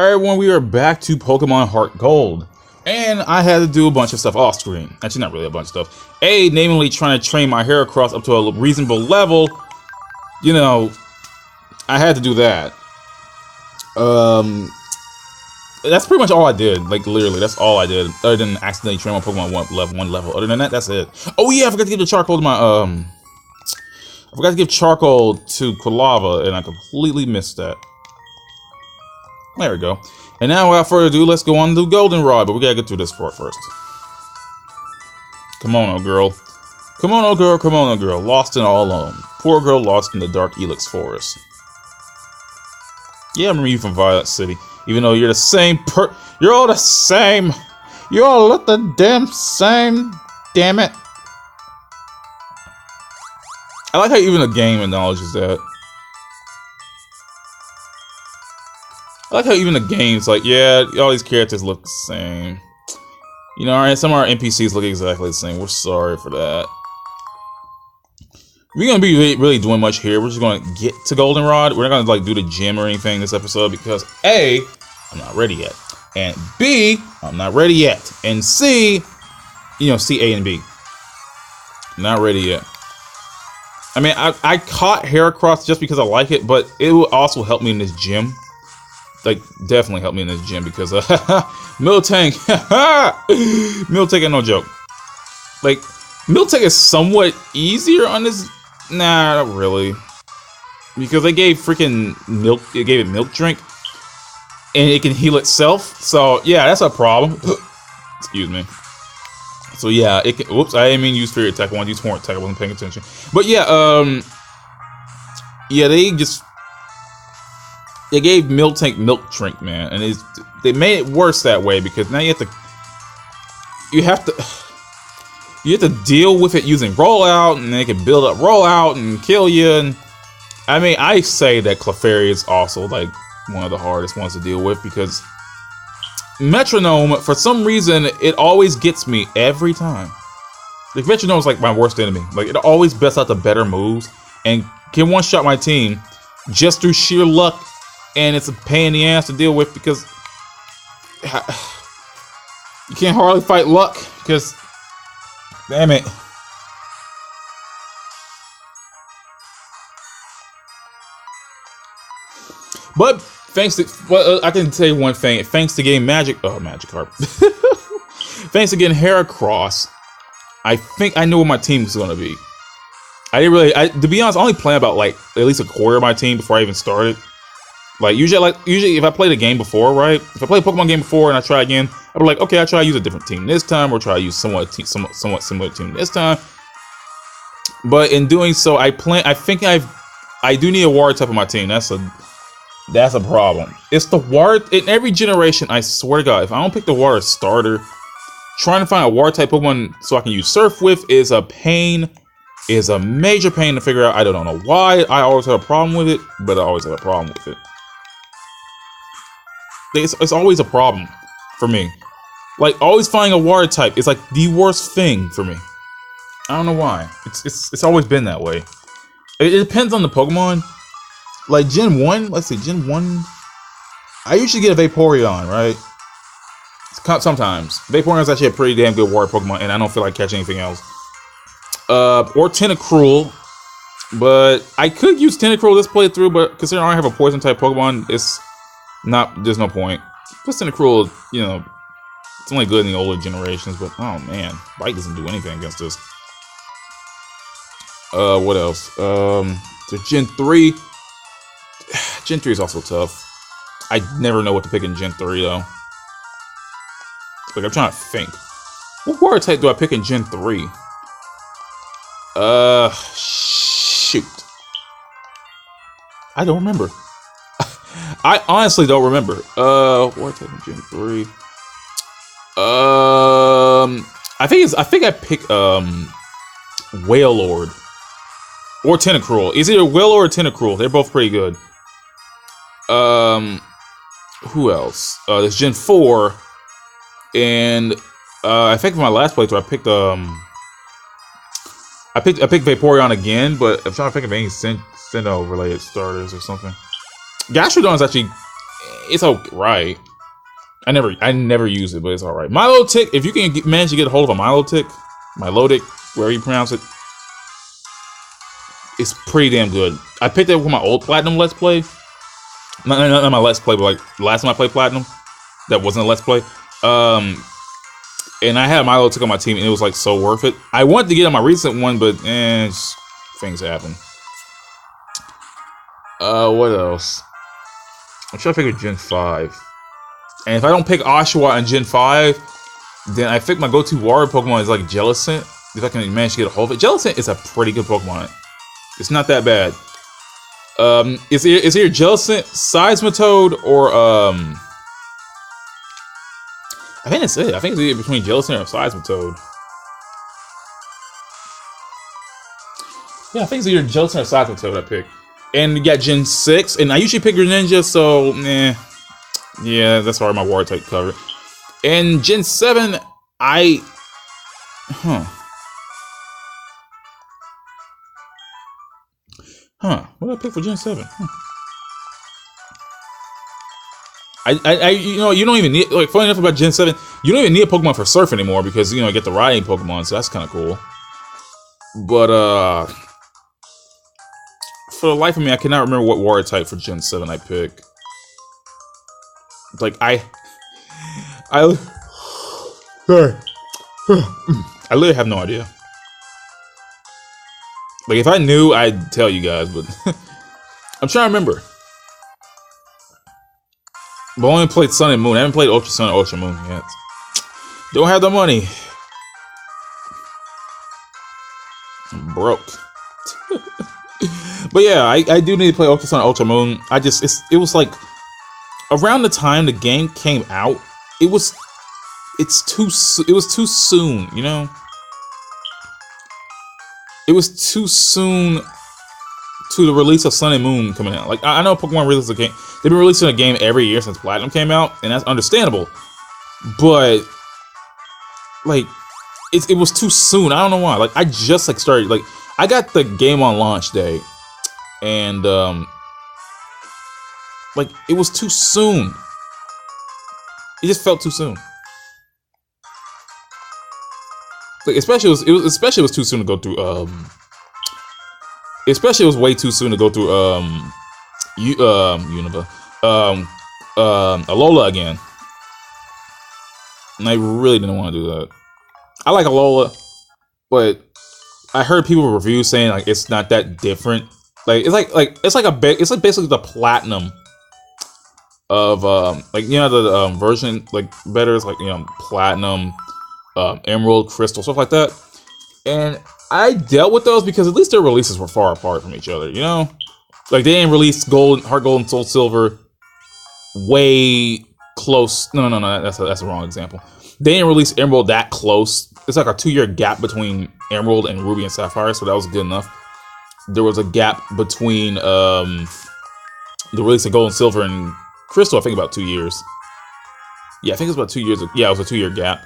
Alright everyone, we are back to Pokemon HeartGold. And I had to do a bunch of stuff off screen. Actually, not really a bunch of stuff. Namely trying to train my Heracross up to a reasonable level. You know, I had to do that. That's pretty much all I did. Like, literally, that's all I did. Other than accidentally train my Pokemon one level. Other than that, that's it. Oh yeah, I forgot to give the charcoal to my, I forgot to give charcoal to Quilava, and I completely missed that. There we go. And now, without further ado, let's go on to Goldenrod, but we gotta get through this part first. Come on, oh girl. Come on, oh girl, come on, oh girl. Lost and all alone. Poor girl lost in the dark Elix Forest. Yeah, I remember you from Violet City. Even though you're the same you're all the same! You all look the damn same! Damn it! I like how even the game acknowledges that. I like how even the game's like, yeah, all these characters look the same. You know, alright, some of our NPCs look exactly the same. We're sorry for that. We're gonna be really doing much here. We're just gonna get to Goldenrod. We're not gonna like do the gym or anything this episode because A, I'm not ready yet. And B, I'm not ready yet. And C, you know, C, A, and B. Not ready yet. I mean, I caught Heracross just because I like it, but it will also help me in this gym. Like, definitely help me in this gym because, Miltank, Miltank ain't no joke. Like, Miltank is somewhat easier on this, nah, not really. Because they gave freaking milk, it gave it milk drink, and it can heal itself, so, yeah, that's a problem. Excuse me. So, yeah, it can, whoops, I didn't mean use Fairy Attack, I wanted to use Horn Attack, I wasn't paying attention. But, yeah, yeah, they gave Miltank milk drink, man, and they made it worse that way because now you have to deal with it using rollout, and they can build up rollout and kill you. And I mean, I say that Clefairy is also like one of the hardest ones to deal with because Metronome, for some reason, it always gets me every time. Like Metronome is like my worst enemy. Like it always bests out the better moves and can one-shot my team just through sheer luck. And it's a pain in the ass to deal with because you can't hardly fight luck because, damn it. But thanks to, well, I can tell you one thing. Thanks to getting Magikarp. Thanks to getting Heracross, I think I know what my team is going to be. I didn't really, to be honest, I only planned about like at least a quarter of my team before I even started. Like usually if I played a game before, right? If I played a Pokemon game before and I try again, I'd be like, okay, I'll try to use a different team this time, or try to use somewhat similar team this time. But in doing so, I do need a water type on my team. That's a problem. It's the water in every generation. I swear to God, if I don't pick the water starter, trying to find a water type Pokemon so I can use Surf with is a pain. Is a major pain to figure out. I don't know why. I always have a problem with it, but I always have a problem with it. It's always a problem for me. Like always finding a water type is like the worst thing for me. I don't know why. It's always been that way. It depends on the Pokemon. Like Gen 1, let's see, Gen 1. I usually get a Vaporeon, right? Sometimes. Vaporeon is actually a pretty damn good water Pokemon, and I don't feel like catching anything else. Or Tentacruel. But I could use Tentacruel this playthrough, but considering I have a poison type Pokemon, there's no point. Plus Tentacruel, you know, it's only good in the older generations, but oh man, Bite doesn't do anything against this. What else? So Gen 3. Gen 3 is also tough. I never know what to pick in Gen 3 though. Like I'm trying to think. What water type do I pick in Gen 3? Shoot. I don't remember. I honestly don't remember. What type of Gen 3? I think I picked Wailord or Tentacruel. It's either Wailord or Tentacruel. They're both pretty good. Who else? There's Gen 4, and I think for my last playthrough I picked Vaporeon again, but I'm trying to think of any Sinnoh related starters or something. Gastrodon is actually It's alright. I never use it, but it's alright. Milotic, if you can manage to get a hold of a Milotic, wherever you pronounce it, it's pretty damn good. I picked it up with my old Platinum Let's Play. Not my Let's Play, but like the last time I played Platinum, that wasn't a Let's Play. And I had Milotic on my team, and it was like so worth it. I wanted to get on my recent one, but things happen. What else? I'm trying to pick a Gen 5. And if I don't pick Oshawott in Gen 5, then I think my go-to water Pokemon is like Jellicent. If I can manage to get a hold of it. Jellicent is a pretty good Pokemon. It's not that bad. Is either Jellicent, Seismitoad, or I think that's it. I think it's either between Jellicent or Seismitoad. Yeah, I think it's either Jellicent or Seismitoad I pick. And you got Gen 6, and I usually pick Greninja, so yeah, that's already my water type covered. And Gen 7, what did I pick for Gen 7? You don't even need, like, funny enough about Gen 7, you don't even need a Pokemon for Surf anymore because, you get the riding Pokemon, so that's kind of cool. But, for the life of me, I cannot remember what water type for Gen 7 I pick. Like, I literally have no idea. Like, if I knew, I'd tell you guys, but I'm trying to remember. But I only played Sun and Moon. I haven't played Ultra Sun or Ultra Moon yet. Don't have the money. I'm broke. But yeah, I do need to play Ultra Sun, Ultra Moon. It was like around the time the game came out. It was too soon, you know. It was too soon to the release of Sun and Moon coming out. Like, I know Pokemon releases a game. They've been releasing a game every year since Platinum came out, and that's understandable. But like, it was too soon. I don't know why. Like, I just started. Like, I got the game on launch day. And, like, it was too soon. It just felt too soon. Like, especially it was too soon to go through, especially it was way too soon to go through, Unova. Alola again. And I really didn't want to do that. I like Alola, but I heard people review saying, like, it's not that different. Like, it's like basically the Platinum of like, the version, like, better is like, Platinum, Emerald, Crystal, stuff like that. And I dealt with those because at least their releases were far apart from each other, like, they didn't release HeartGold and Soul Silver way close. No, that's a wrong example. They didn't release Emerald that close. It's like a 2-year gap between Emerald and Ruby and Sapphire, so that was good enough. There was a gap between the release of Gold and Silver and Crystal, I think about 2 years. Yeah, I think it was about 2 years. Yeah, it was a 2-year gap.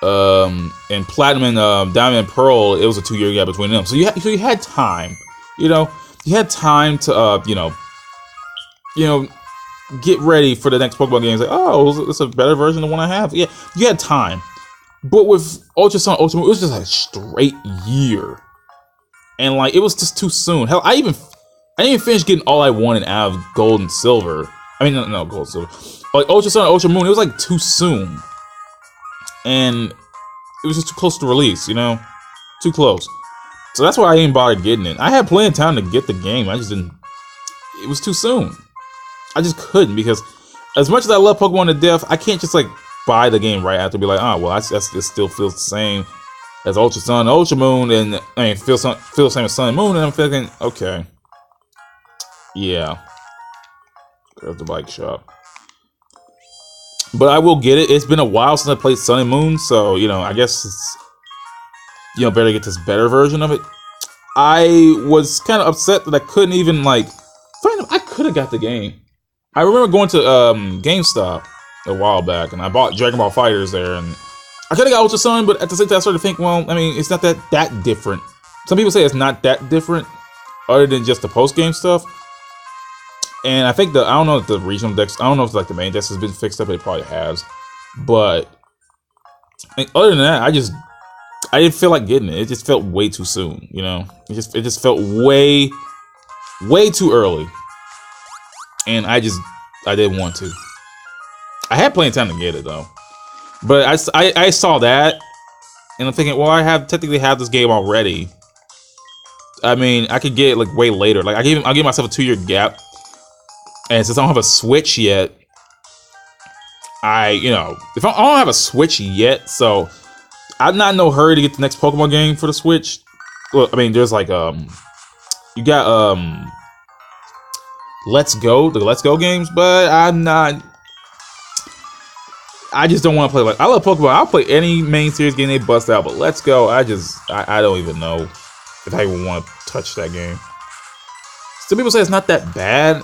And Platinum and Diamond and Pearl, it was a 2-year gap between them. So you had time, you had time to get ready for the next Pokemon game. It's like, oh, it's a better version of the one I have. Yeah, you had time. But with Ultra Sun, Ultra Moon, it was just a straight year. And, like, it was just too soon. Hell, I didn't even finish getting all I wanted out of Gold and Silver. I mean, no, Gold and Silver. Like, Ultra Sun and Ultra Moon, it was, like, too soon. And it was just too close to release, Too close. So that's why I didn't bother getting it. I had plenty of time to get the game. I just didn't. It was too soon. I just couldn't, because as much as I love Pokemon to death, I can't just, like, buy the game right after and be like, it still feels the same as Ultra Sun, Ultra Moon, and I mean, feel the same as Sun and Moon, and I'm thinking, okay, yeah, there's the bike shop. But I will get it. It's been a while since I played Sun and Moon, so I guess it's better get this better version of it. I was kind of upset that I couldn't even I could have got the game. I remember going to GameStop a while back, and I bought Dragon Ball FighterZ there, and I could have got Ultra Sun, but at the same time I started to think, well, I mean, it's not that different. Some people say it's not that different, other than just the post-game stuff. And I think I don't know if the regional decks, I don't know if like the main deck has been fixed up, it probably has. But other than that, I didn't feel like getting it. It just felt way too soon, you know? It just felt way too early. And I didn't want to. I had plenty of time to get it though. But I saw that, and I'm thinking, well, technically have this game already. I mean, I could get it like way later. Like I'll give myself a 2-year gap. And since I don't have a Switch yet, if I don't have a Switch yet, so I'm not in no hurry to get the next Pokemon game for the Switch. Well, I mean, there's like you got Let's Go, the Let's Go games, but I just don't want to play. Like, I love Pokemon. I'll play any main series game they bust out, but Let's Go, I don't even know if I even want to touch that game. Some people say it's not that bad,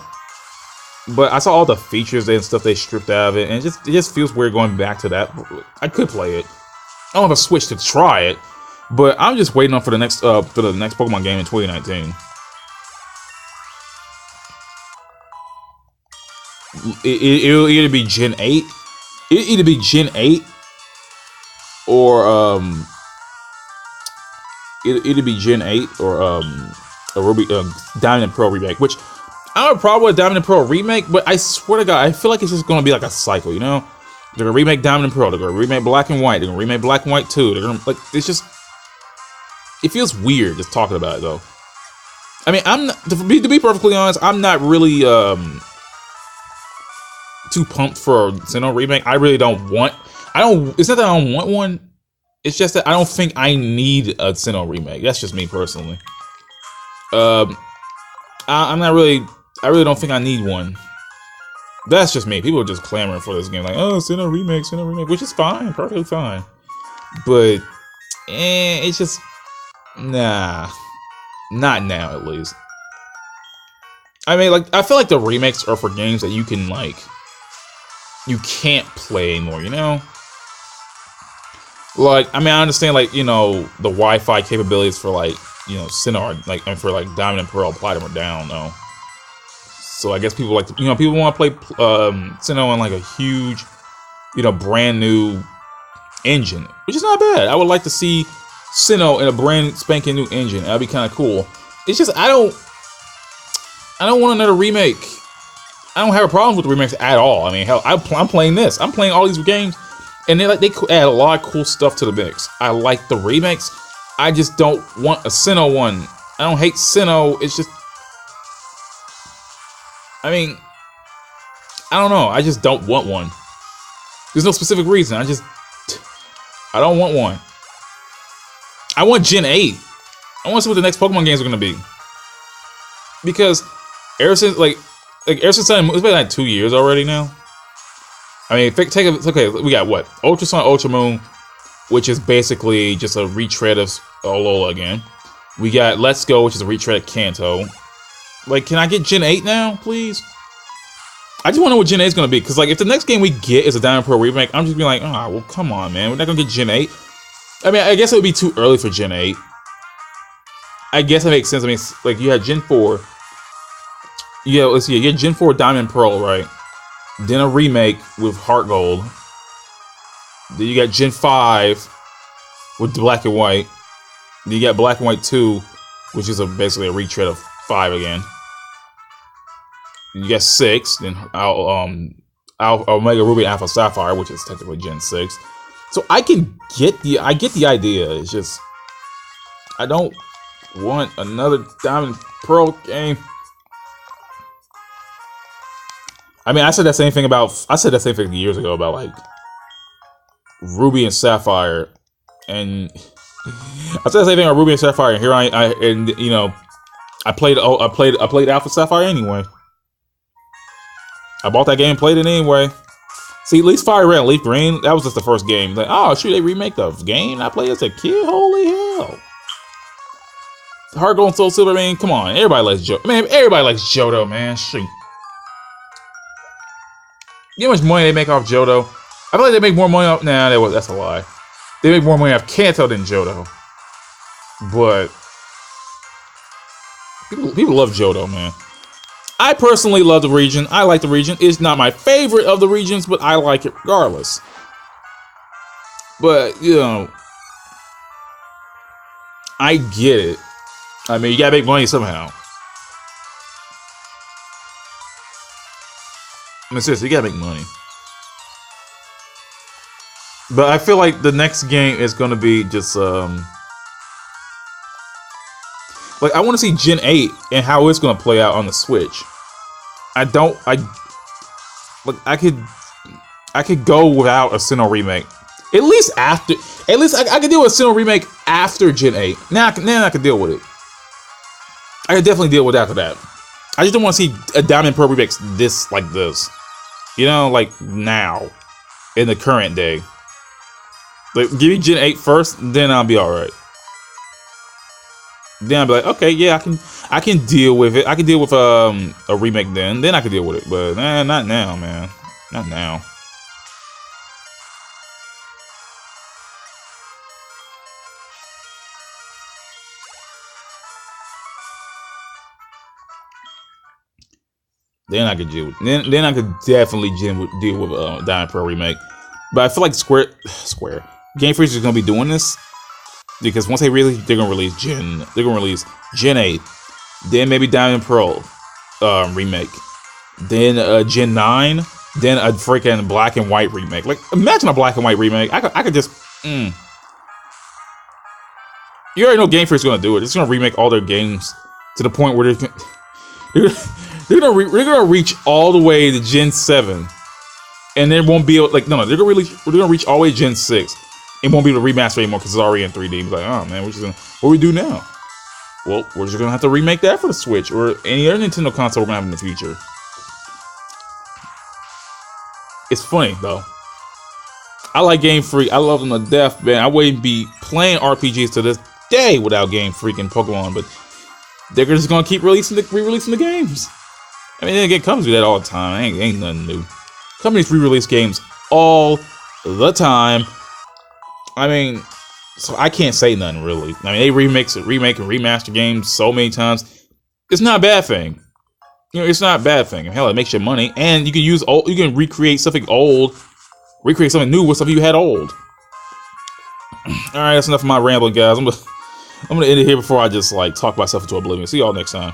but I saw all the features and stuff they stripped out of it, and it just feels weird going back to that. I could play it. I don't have a Switch to try it, but I'm just waiting for the next Pokemon game in 2019. It'll either be Gen 8. It'll either be Gen 8 or it'll be Gen 8 or a Ruby Diamond and Pearl remake. Which I don't have a problem with Diamond and Pearl remake, but I swear to God, I feel like it's just gonna be like a cycle, you know? They're gonna remake Diamond and Pearl. They're gonna remake Black and White. They're gonna remake Black and White 2. They're gonna it feels weird just talking about it though. I mean, to be perfectly honest, I'm not really too pumped for a Sinnoh remake. I really don't want. It's not that I don't want one. It's just that I don't think I need a Sinnoh remake. That's just me personally. I'm not really. I really don't think I need one. That's just me. People are just clamoring for this game, like, oh, Sinnoh remake, which is fine, perfectly fine. But it's just nah, not now at least. I mean, like, I feel like the remakes are for games that you can't play anymore, you know? Like, I mean, I understand, like, you know, the Wi-Fi capabilities for, like, you know, Sinnoh, like, and for, like, Diamond and Pearl Platinum are down, though. So I guess people like to, you know, people want to play Sinnoh on, like, a huge, you know, brand new engine, which is not bad. I would like to see Sinnoh in a brand spanking new engine. That'd be kind of cool. It's just, I don't want another remake. I don't have a problem with the remakes at all. I mean, hell, I'm playing this. I'm playing all these games, and they add a lot of cool stuff to the mix. I like the remakes. I just don't want a Sinnoh one. I don't hate Sinnoh. It's just, I mean, I don't know. I just don't want one. There's no specific reason. I don't want one. I want Gen 8. I want to see what the next Pokemon games are going to be. Because ever since, ever since it's been like 2 years already now. I mean, okay, we got what? Ultra Sun, Ultra Moon, which is basically just a retread of Alola again. We got Let's Go, which is a retread of Kanto. Like, can I get Gen 8 now, please? I just want to know what Gen 8 is going to be. Because, like, if the next game we get is a Diamond Pearl remake, I'm just being like, oh, well, come on, man. We're not going to get Gen 8. I mean, I guess it would be too early for Gen 8. I guess that makes sense. I mean, like, you had Gen 4. Yeah, let's see. You get Gen 4 Diamond and Pearl, right? Then a remake with HeartGold. Then you got Gen 5 with Black and White. Then you got Black and White 2, which is basically a retread of 5 again. Then you got 6. Then Omega Ruby Alpha Sapphire, which is technically Gen 6. So I get the idea. It's just I don't want another Diamond Pearl game. I mean, I said that same thing years ago about, like, Ruby and Sapphire, and I said the same thing about Ruby and Sapphire, and here I played Alpha Sapphire anyway. I bought that game and played it anyway. See, at least Fire Red and Leaf Green, that was just the first game. Like, oh shoot, they remake the game I played as a kid. Holy hell! Heart Gold and Soul Silver, man, come on, everybody likes Johto. Man, everybody likes Johto, man. Shoot. You know how much money they make off Johto? I feel like they make more money off. Nah, that's a lie. They make more money off Kanto than Johto. But people love Johto, man. I personally love the region. I like the region. It's not my favorite of the regions, but I like it regardless. But, you know, I get it. I mean, you gotta make money somehow. I mean, seriously, you gotta make money. But I feel like the next game is gonna be just, like, I want to see Gen 8 and how it's going to play out on the Switch. I could go without a Sinnoh remake. At least I could deal with a Sinnoh remake after Gen 8. Then I could deal with it. I could definitely deal with after that. I just don't want to see a Diamond Pearl remake like this. You know, like now. In the current day. Like, give me Gen 8 first, then I'll be alright. Then I'll be like, okay, yeah, I can deal with it. I can deal with a remake then. Then I can deal with it. But not now, man. Not now. Then I could deal with then I could definitely deal with Diamond Pearl remake. But I feel like Square Game Freak is gonna be doing this. Because once they're gonna release Gen 8, then maybe Diamond Pearl remake, then Gen 9, then a freaking Black and White remake. Like, imagine a Black and White remake. I could just You already know Game Freak's gonna do it. It's gonna remake all their games to the point where they're gonna reach all the way to Gen 7, and they won't be able, like, no, they're gonna reach all the way to Gen 6. It won't be able to remaster anymore because it's already in 3D. It's like, oh man, what do we do now? Well, we're just gonna have to remake that for the Switch or any other Nintendo console we're gonna have in the future. It's funny though. I like Game Freak. I love them to death, man. I wouldn't be playing RPGs to this day without Game Freak and Pokemon, but they're just gonna keep re-releasing the games. I mean, it comes with that all the time. Ain't nothing new. Companies re-release games all the time. I mean, so I can't say nothing really. I mean, they remake and remaster games so many times. It's not a bad thing. You know, it's not a bad thing. Hell, it makes you money, and you can you can recreate something old, recreate something new with something you had old. All right, that's enough of my rambling, guys. I'm gonna end it here before I just like talk myself into oblivion. See y'all next time.